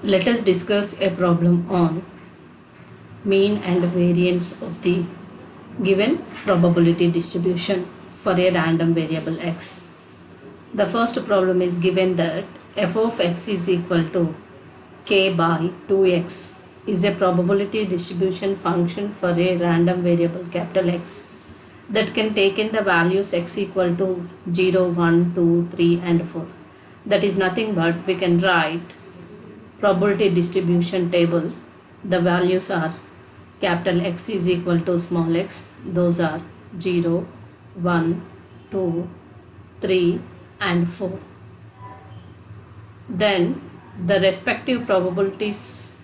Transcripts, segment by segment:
Let us discuss a problem on mean and variance of the given probability distribution for a random variable x. The first problem is given that f of x is equal to k by 2x is a probability distribution function for a random variable capital X that can take in the values x equal to 0, 1, 2, 3 and 4. That is nothing but we can write probability distribution table. The values are capital X is equal to small x, those are 0, 1, 2, 3 and 4. Then the respective probabilities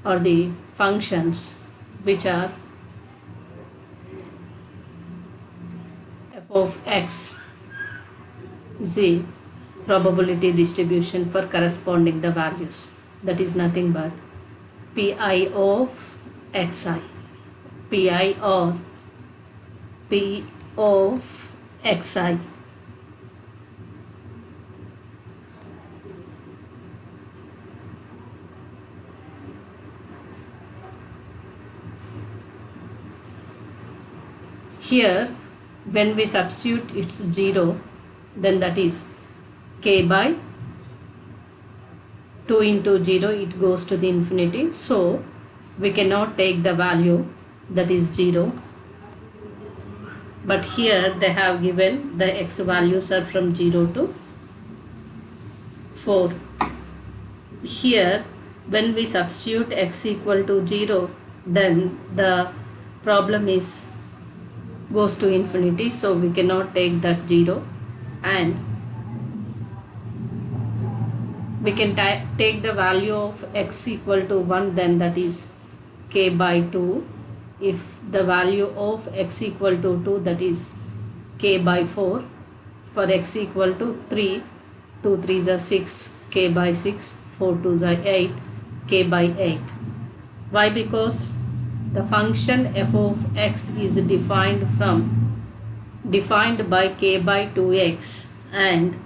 or the functions which are f of x is the probability distribution for corresponding the values, that is nothing but pi of xi, pi or p of xi here. When we substitute it's 0, then that is k by 2 into 0, it goes to the infinity, so we cannot take the value that is 0, but here they have given the x values are from 0 to 4. Here when we substitute x equal to 0, then the problem is goes to infinity, so we cannot take that 0, and we can take the value of x equal to 1, then that is k by 2. If the value of x equal to 2, that is k by 4. For x equal to 3, 2 3s are 6, k by 6, 4 2s are 8, k by 8. Why? Because the function f of x is defined by k by 2x, and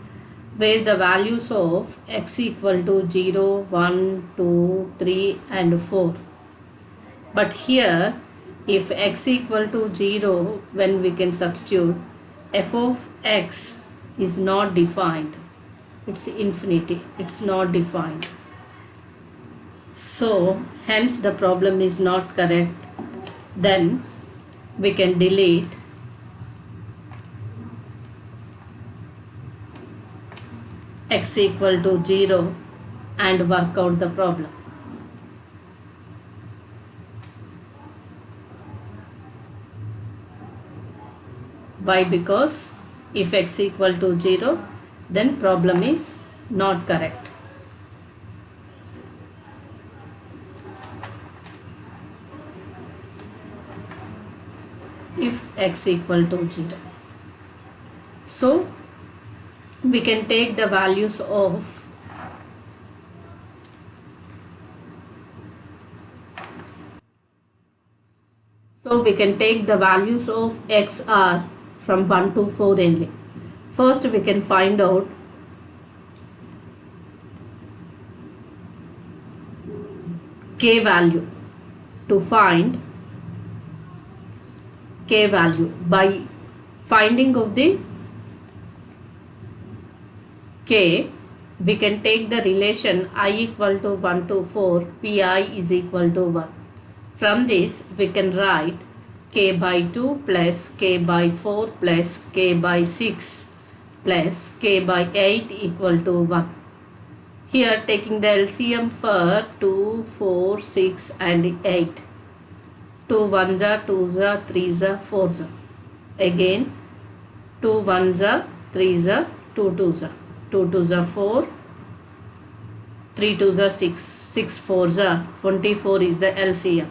where the values of x equal to 0, 1, 2, 3 and 4. But here if x equal to 0, when we can substitute, f of x is not defined, it's infinity, it's not defined. So hence the problem is not correct. Then we can delete x equal to 0 and work out the problem. Why? Because if x equal to 0, then problem is not correct. If x equal to 0, so we can take the values of x are from 1 to 4 only. First we can find out k value. To find k value by finding of the k, we can take the relation I equal to 1 to 4, pi is equal to 1. From this we can write k by 2 plus k by 4 plus k by 6 plus k by 8 equal to 1. Here taking the LCM for 2, 4, 6 and 8. 2 1s are 2s are 3s are 4s are. Again 2 1s are 3s are 2 2s are. 2 2s are 4, 3 2s are 6, 6 4s are 24 is the LCM.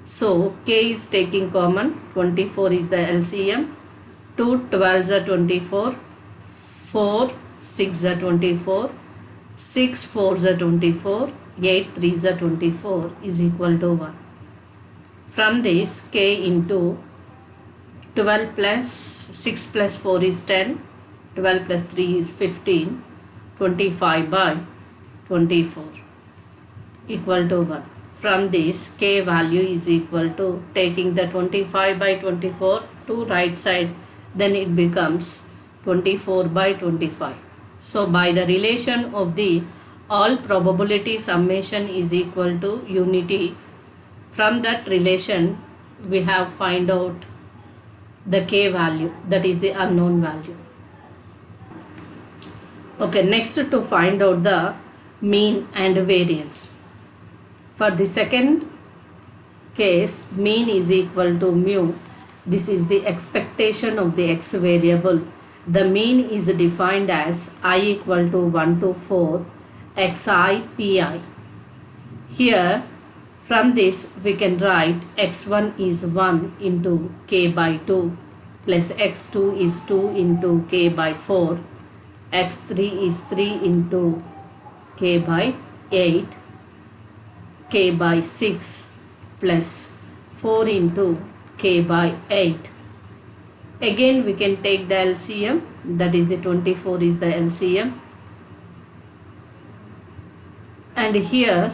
So k is taking common, 24 is the LCM, 2 12s are 24, 4 6 are 24, 6 4s are 24, 8 3s are 24 is equal to 1. From this k into 12 plus 6 plus 4 is 10, 12 plus 3 is 15, 25 by 24 equal to 1. From this, k value is equal to, taking the 25 by 24 to right side, then it becomes 24 by 25. So by the relation of the all probability summation is equal to unity, from that relation we have find out the k value, that is the unknown value. Okay, next to find out the mean and variance. For the second case, mean is equal to mu. This is the expectation of the x variable. The mean is defined as I equal to 1 to 4 xi pi. Here from this we can write x1 is 1 into k by 2 plus x2 is 2 into k by 4, x3 is 3 into k by 8, k by 6 plus 4 into k by 8. Again we can take the LCM, that is the 24 is the LCM, and here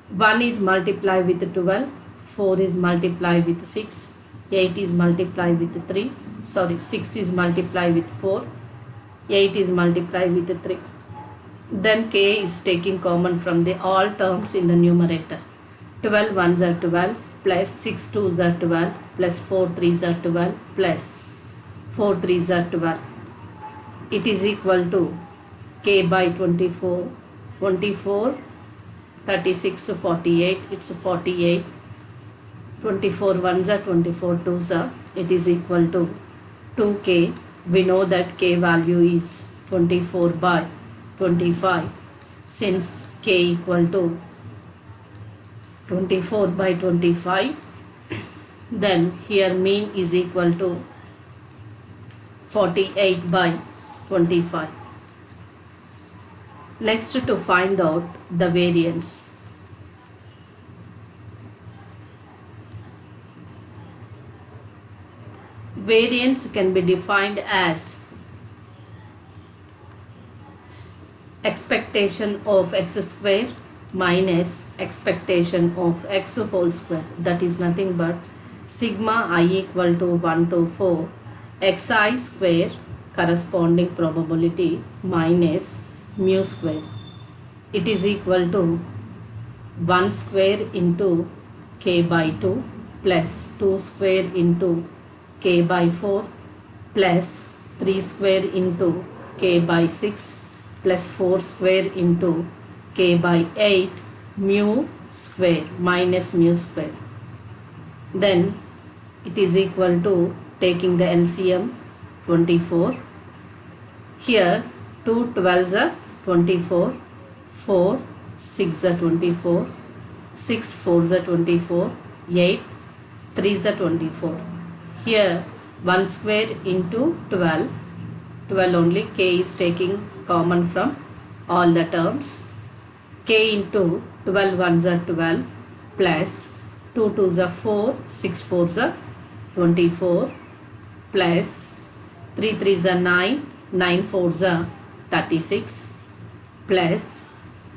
1 is multiplied with 12, 4 is multiplied with 6, 8 is multiplied with 3, 6 is multiplied with 4, 8 is multiplied with 3. Then k is taking common from the all terms in the numerator. 12 ones are 12 plus 6 twos are 12 plus 4 threes are 12 plus 4 threes are 12. It is equal to k by 24, 24, 36, 48, it's 48, 24 ones are 24 twos are, it is equal to 2k. We know that k value is 24 by 25. Since k equal to 24 by 25, then here mean is equal to 48 by 25. Next, to find out the variance. Variance can be defined as expectation of x square minus expectation of x whole square, that is nothing but sigma I equal to 1 to 4 xi square corresponding probability minus mu square. It is equal to 1 square into k by 2 plus 2 square into k by 4 plus 3 square into k by 6 plus 4 square into k by 8 mu square minus mu square. Then it is equal to, taking the LCM, 24. Here 2 12s are 24, 4 6 are 24, 6 4s are 24, 8 3s are 24. Here 1 square into 12, 12 only, k is taking common from all the terms, k into 12 ones are 12 plus 2 twos are 4, 6 fours are 24 plus 3 threes are 9, 9 fours are 36 plus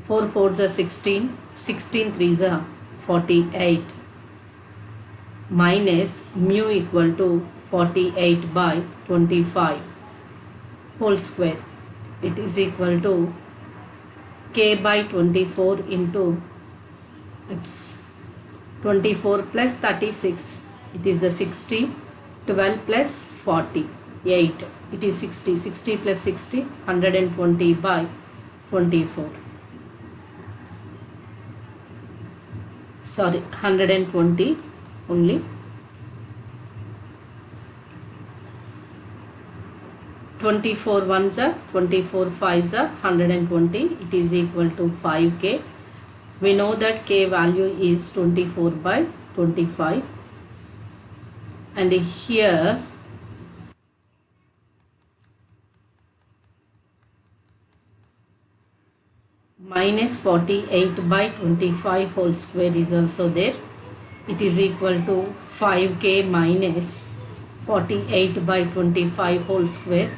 4 fours are 16, 16 threes are 48 minus mu equal to 48 by 25 whole square. It is equal to k by 24 into, it's 24 plus 36, it is the 60, 12 plus 40, 8, it is 60, 60 plus 60, 120 by 24. 120 only. 24 ones are 24, 5s are 120, it is equal to 5k. We know that k value is 24 by 25, and here minus 48 by 25 whole square is also there. It is equal to 5k minus 48 by 25 whole square.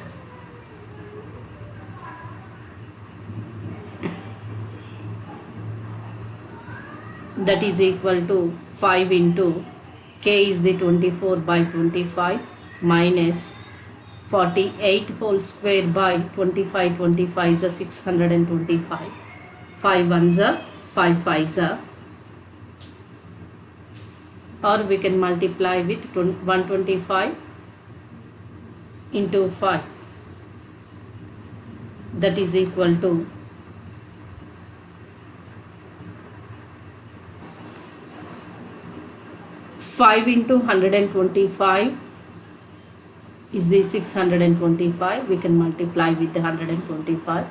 that is equal to 5 into k is the 24 by 25 minus 48 whole square by 25. 25 is a 625. 5 ones are 5 fives are, or we can multiply with 125 into 5, that is equal to 5 into 125 is the 625. We can multiply with the 125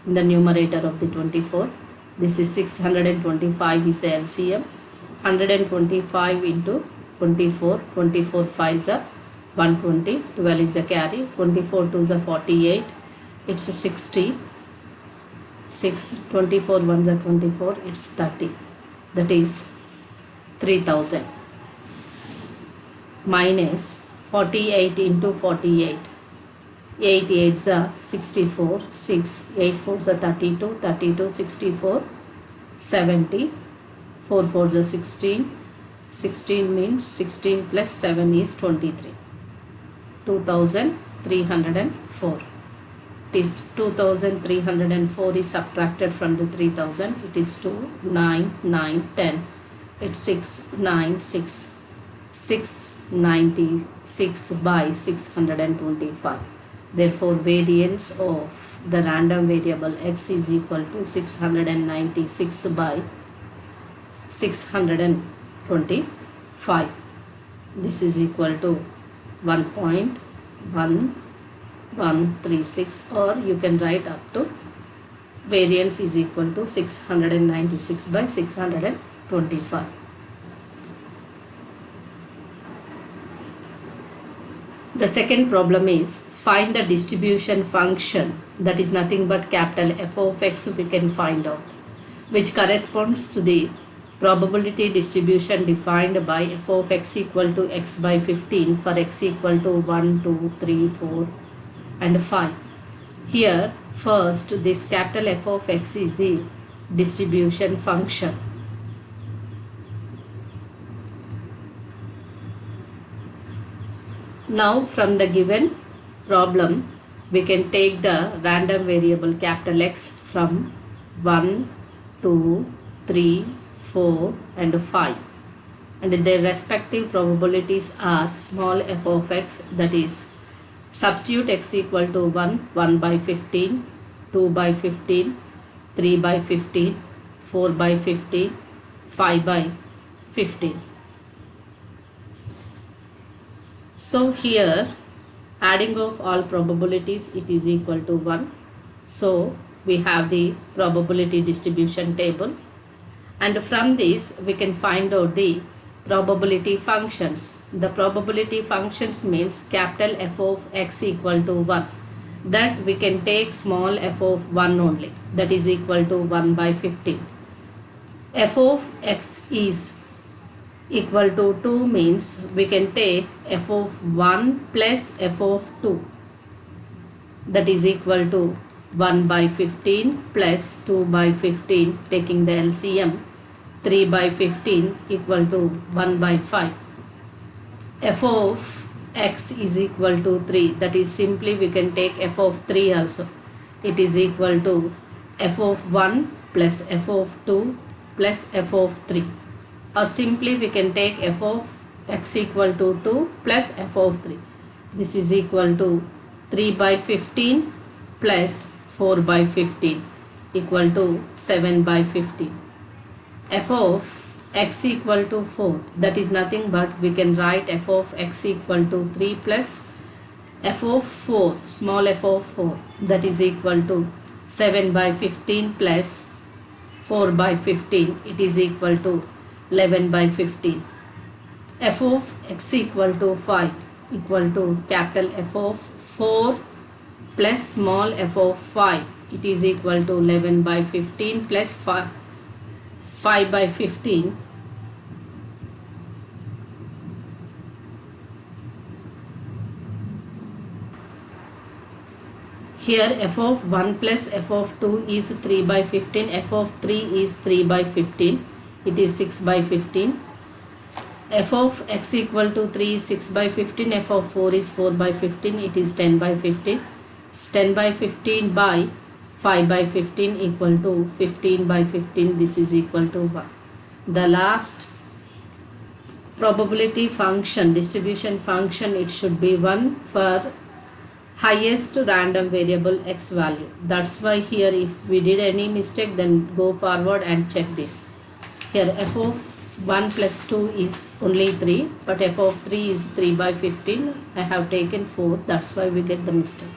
in the numerator of the 24. This is 625 is the LCM. 125 into 24. 24 5s are 120. 12 is the carry. 24 2s are 48. It's a 60. 6. 24 1s are 24. It's 30. That is 3000. Minus 48 into 48. 8 8s are 64. 6. 8 4s are 32. 32 64. 70. 4 4s are 16. 16 means 16 plus 7 is 23. 2304. It is 2304 is subtracted from the 3000. It is 2 9 9 10. It's 6 9 6. 696 by 625. Therefore, variance of the random variable x is equal to 696 by 625. This is equal to 1.1136, or you can write up to variance is equal to 696 by 625. The second problem is find the distribution function, that is nothing but capital F of x we can find out, which corresponds to the probability distribution defined by f of x equal to x by 15 for x equal to 1, 2, 3, 4 and 5. Here first this capital F of x is the distribution function. Now from the given problem we can take the random variable capital X from 1, 2, 3, 4 and 5, and their respective probabilities are small f of x, that is substitute x equal to 1, 1 by 15, 2 by 15, 3 by 15, 4 by 15, 5 by 15. So here adding of all probabilities, it is equal to 1. So we have the probability distribution table, and from this we can find out the probability functions. The probability functions means capital F of x equal to 1, that we can take small f of 1 only, that is equal to 1 by 15. F of x is equal to 2 means we can take f of 1 plus f of 2, that is equal to 1 by 15 plus 2 by 15, taking the LCM 3 by 15 equal to 1 by 5. F of x is equal to 3, that is simply we can take f of 3 also, it is equal to f of 1 plus f of 2 plus f of 3, or simply we can take f of x equal to 2 plus f of 3. This is equal to 3 by 15 plus 4 by 15 equal to 7 by 15. F of x equal to 4, that is nothing but we can write f of x equal to 3 plus f of 4, small f of 4, that is equal to 7 by 15 plus 4 by 15, it is equal to 11 by 15. F of x equal to 5 equal to capital F of 4 plus small f of 5, it is equal to 11 by 15 plus 5 by 15. Here f of 1 plus f of 2 is 3 by 15, f of 3 is 3 by 15. it is 6 by 15. F of x equal to 3 is 6 by 15. F of 4 is 4 by 15. It is 10 by 15. It's 10 by 15 by 5 by 15 equal to 15 by 15. This is equal to 1. The last probability function, distribution function, it should be 1 for highest random variable x value. That's why here if we did any mistake, then go forward and check this. Here f of 1 plus 2 is only 3, but f of 3 is 3 by 15. I have taken 4, that's why we get the mistake.